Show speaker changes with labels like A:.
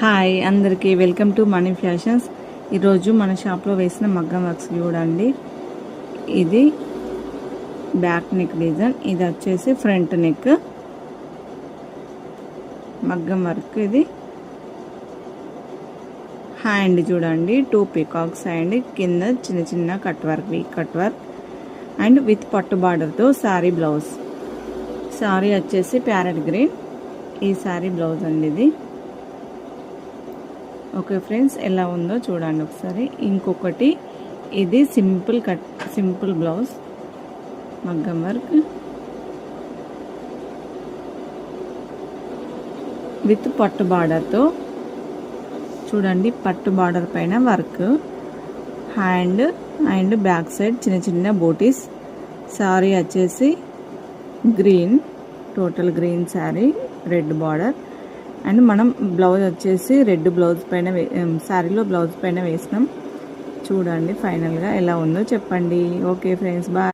A: Hi అందరికీ welcome to money fashions. ఈరోజు మన షాప్లో వేసిన మగ్గం వర్క్స్ చూడండి. ఇది బ్యాక్ నెక్ డిజైన్, ఇది వచ్చేసి ఫ్రంట్ నెక్ మగ్గం వర్క్. ఇది హ్యాండ్ చూడండి, 2 పీకాక్స్ హ్యాండ్, కింద చిన్న చిన్న cut work, week cut work and with పట్టు బార్డర్తో శారీ బ్లౌజ్. శారీ వచ్చేసి ప్యారెట్ గ్రీన్, ఈ శారీ బ్లౌజ్ అండి ఇది. ఓకే ఫ్రెండ్స్, ఎలా ఉందో చూడండి ఒకసారి. ఇంకొకటి ఇది సింపుల్ బ్లౌజ్ మగ్గం వర్క్ విత్ పట్టు బార్డర్తో చూడండి. పట్టు బార్డర్ పైన work, hand and back side చిన్న చిన్న బూటీస్. శారీ వచ్చేసి green, total green sari, red border and మనం బ్లౌజ్ వచ్చేసి రెడ్ బ్లౌజ్ పైన శారీలో బ్లౌజ్ పైన వేసినాం. చూడండి ఫైనల్గా ఎలా ఉందో చెప్పండి. Okay friends, bye.